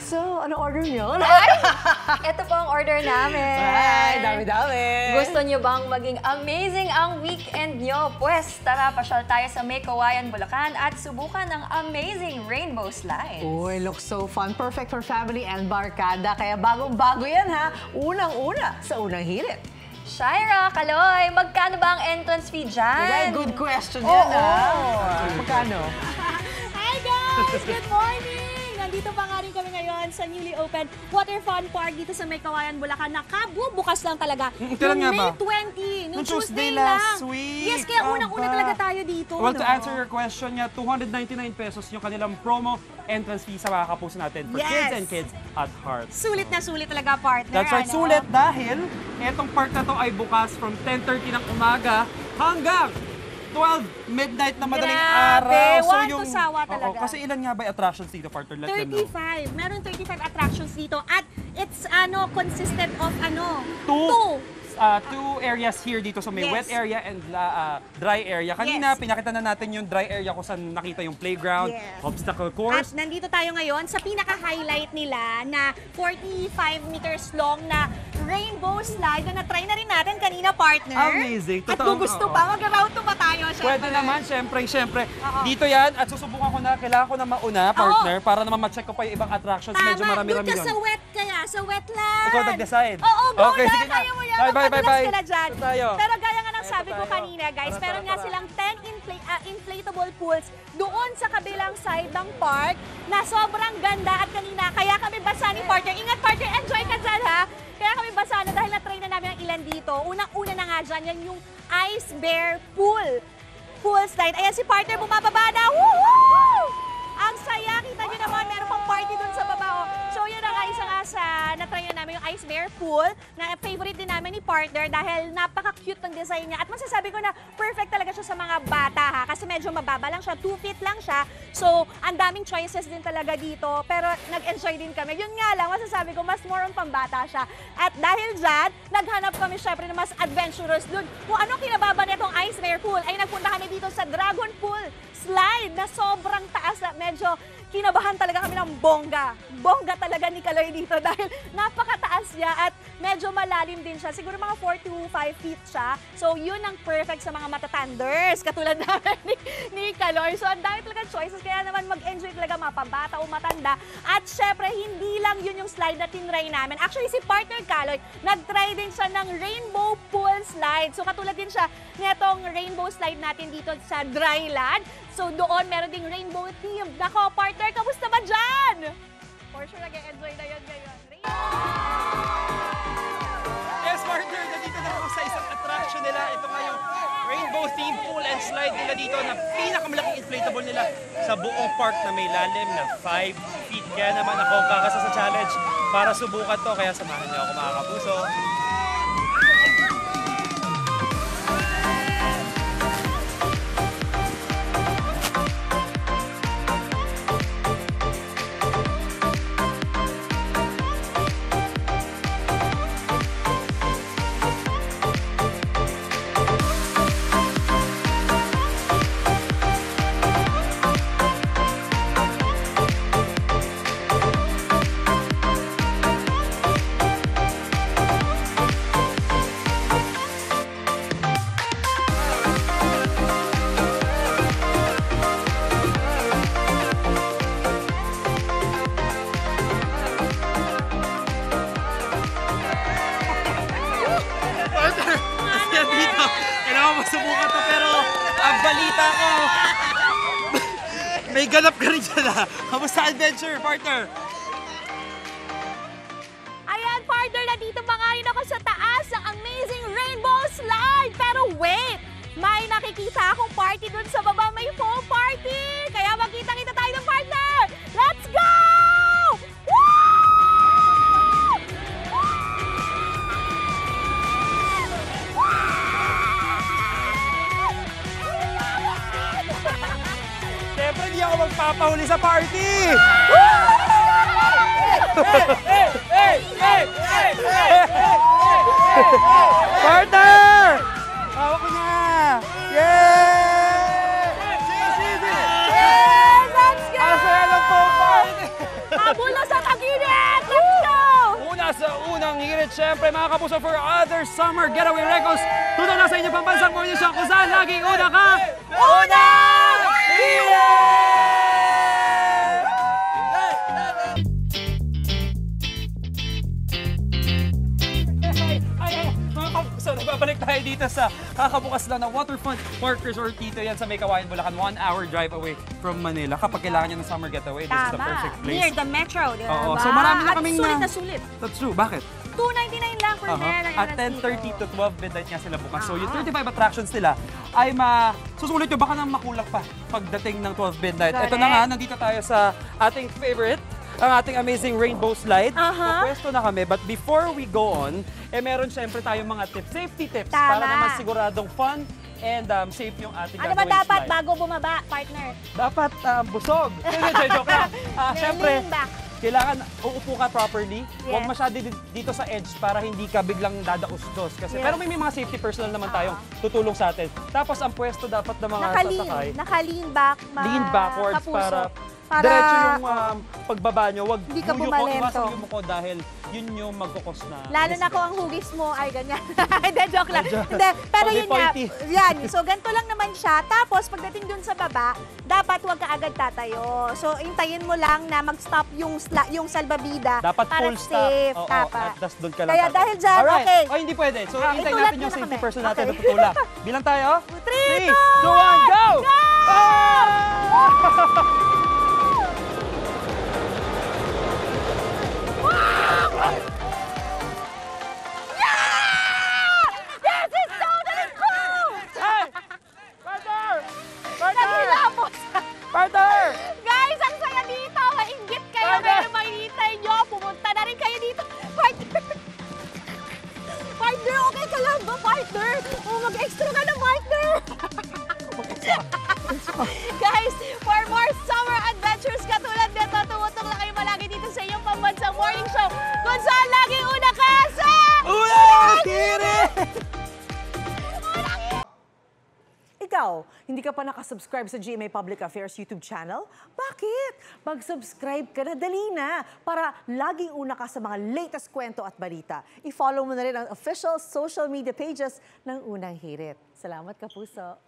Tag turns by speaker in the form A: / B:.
A: So, ano order niyo?
B: Ito po ang order namin.
A: Ay, dami-dami.
B: Gusto niyo bang maging amazing ang weekend niyo? Pwes, tara, pasyal tayo sa May Kawayan, Bulacan at subukan ang amazing rainbow slides.
A: Uy, looks so fun. Perfect for family and barkada. Kaya bagong-bago yan, ha? Unang-una sa unang hirit.
B: Shaira, Kaloy, magkano ba ang entrance fee dyan?
A: Right, good question yan, ha? Magkano?
C: Hi guys! Good morning! Nandito pa nga rin kami ngayon sa newly opened Water Fun Park dito sa May Kawayan, Bulacan. Nakabubukas lang talaga.
D: Kailan nga
C: May
D: ba?
C: 20, nung Tuesday
D: last
C: lang.
D: week.
C: Yes, kaya unang-una talaga tayo dito.
D: Well, to
C: no?
D: answer your question niya, 299 pesos yung kanilang promo entrance fee sa mga kapuso natin for
C: Yes.
D: kids and kids at heart.
C: Sulit na sulit talaga, partner.
D: That's right,
C: ano?
D: sulit dahil etong park na to ay bukas from 10:30 ng umaga hanggang 12 midnight na madaling
C: Grabe,
D: araw.
C: one to sawa talaga.
D: Oo, kasi ilan nga ba yung attractions dito, partner? Let them know.
C: 35. Meron 35 attractions dito at it's consisted of
D: Two areas here dito. So may
C: Yes.
D: wet area and dry area. Kanina,
C: Yes.
D: pinakita na natin yung dry area kung saan nakita yung playground,
C: Yes.
D: obstacle
C: At
D: course.
C: nandito tayo ngayon sa pinaka-highlight nila na 45 meters long na rainbow slide na na-try na rin natin kanina, partner.
D: Amazing.
C: At
D: Totoo,
C: kung gusto
D: oo.
C: pa, mag-round 2 pa tayo, syempre.
D: Pwede naman, syempre.
C: Oo.
D: Dito yan, at susubukan ko na, kailangan ko na mauna, partner, para naman ma-check ko pa yung ibang attractions. Medyo
C: Tama,
D: marami-rami
C: doon ka
D: yun.
C: sa wet kaya, sa wetland.
D: Ikaw nag-decide.
C: Oo, go
D: Okay,
C: na,
D: sige na.
C: kaya mo yan.
D: Bye.
C: Magpadulas ka na dyan.
D: Ito tayo.
C: Pero gaya nga ng
D: Ito
C: sabi ko
D: tayo.
C: kanina, guys,
D: Tara,
C: meron
D: tara,
C: nga
D: tara.
C: silang 10 inflatable pools doon sa kabilang side ng park na sobrang ganda at kanina, kaya kami basa ni partner. Ingat partner, enjoy ka dyan ha. Kaya kami basa na dahil na-try na namin ang ilan dito. Unang-una na nga dyan, yan yung Ice Bear Pool. Pool slide. Ayan si partner, bumababa na. Woohoo! Ang saya, kita nyo naman, meron pang party dun sa baba. Oh. So yun na nga, isa nga sa na-try na namin yung Ice Bear Pool na favorite din namin ni partner dahil napaka-cute ng design niya. At masasabi ko na perfect talaga siya sa mga bata ha, kasi medyo mababa lang siya, 2 feet lang siya. So ang daming choices din talaga dito, pero nag-enjoy din kami. Yun nga lang, masasabi ko mas more on pambata siya. At dahil dyan, naghanap kami syempre na mas adventurous dun. Kung ano kinababa nitong Ice Bear Pool, ay nagpunta kami dito sa Dragon Pool slide na sobrang taas at medyo kinabahan talaga kami ng bongga. Bongga talaga ni Kaloy dito dahil napakataas niya at medyo malalim din siya. Siguro mga 4 to 5 feet siya. So yun ang perfect sa mga matatanders katulad namin ni Kaloy. So ang dami talaga choices kaya naman mag-enjoy talaga mga pambata o matanda. At syempre hindi lang yun yung slide na tinry namin. Actually si partner Kaloy, nag-try din siya ng rainbow pool slide. So katulad din siya netong rainbow slide natin dito sa Dryland. So doon meron ding rainbow theme. Nako, partner, kamusta ba dyan? For sure, nag-enjoy na yun ngayon.
D: Yes, partner, nandito na ako sa isang attraction nila. Ito nga yung rainbow theme pool and slide nila dito na pinakamalaking inflatable nila sa buong park na may lalim na 5 feet. Kaya naman ako kakasa sa challenge para subukan to. Kaya samahan niyo ako mga kapuso. Kaya dito, kailangan masubukan to pero ang balita ko, may ganap ka rin dyan ha. Kamusta adventure, partner?
C: Ayan, partner, nandito pa nga rin ako sa taas ng amazing rainbow slide. Pero wait, may nakikita akong party dun sa baba. May foam party. Kaya magkita-kita tayo ng partner. Let's go!
D: Siyempre, di ako magpapahuli sa party! Partner! Hawak ko na! Yay!
C: Yes, let's go!
D: Ang saya ng foam party!
C: Habol na sa tagilid!
E: And syempre mga kapuso, for other summer getaway records, tutok na sa inyo pambansang morning show kung saan laging una ka, Unang Hirit! So, nagbabalik tayo dito sa kakabukas lang ng Waterfront Park Resort dito yan sa May Kawayan, Bulacan. 1 hour drive away from Manila. Kapag kailangan nyo ng summer getaway, this is the perfect place.
C: Near the metro, di ba?
E: Oo, so marami na
C: At
E: kaming
C: sulit na sulit.
E: That's true. Bakit?
C: $299 lang per head.
E: At 10:30 to 12 midnight nga sila bukas. So yung 35 attractions nila ay susulit nyo baka nang makulang pa pagdating ng 12 midnight. Ito na nga, nandito tayo sa ating favorite, ang ating amazing rainbow slide. Pwesto na kami, but before we go on, meron syempre tayong mga tips, safety tips, para naman siguradong fun and safe yung ating
C: Ano ba
E: gagawing
C: dapat
E: slide.
C: bago bumaba, partner?
E: Dapat busog. Joke lang. Syempre, kailangan uupo ka properly. Huwag masyado dito sa edge para hindi ka biglang dadaustos. Pero may mga safety personnel naman tayong tutulong sa atin. Tapos ang pwesto dapat ng mga sasakay.
C: Naka-lean back.
E: Lean backwards
C: kapuso.
E: para diretso yung pagbaba nyo. Huwag
C: Hindi ka
E: yumuko,
C: bumalento.
E: iwasan yumuko dahil yun yung magkukos na.
C: Lalo na kung ang hugis mo ay ganyan. Hindi, joke lang. Hindi, pero
E: Pag
C: yun nga,
E: pointy.
C: yan. So, ganito lang naman siya. Tapos, pagdating dun sa baba, dapat huwag ka agad tatayo. So, hintayin mo lang na mag-stop yung salbabida.
E: Dapat
C: para
E: full stop.
C: safe.
E: Oo,
C: Dapat.
E: at tas doon ka lang.
C: Kaya dahil dyan,
E: Alright.
C: okay.
E: Oh, hindi pwede. So, hintayin
C: itulat
E: natin
C: mo
E: yung
C: na
E: safety
C: kami.
E: person natin
C: Okay.
E: na tutulak. Bilang tayo.
C: 3,
E: 3, 2, 1, go!
C: This is totally cool!
E: Hey! Partner! Partner!
C: Nagilamos!
E: Partner!
C: Guys, ang saya dito! Mainggit kayo,
E: Partner!
C: pero makikita nyo. Pumunta na rin kayo dito. Partner! Partner, okay ka lang ba, partner? Oh, mag-extra ka na, partner! Guys, for more summer adventures katulad nito, tumutok lang kayo malagi dito sa inyong pambansang morning show kung saan lagi una ka sa...
E: Unang Hirit!
A: Ikaw, hindi ka pa nakasubscribe sa GMA Public Affairs YouTube channel? Bakit? Mag-subscribe ka na, dali na, para laging una ka sa mga latest kwento at balita. I-follow mo na rin ang official social media pages ng Unang Hirit. Salamat, Kapuso!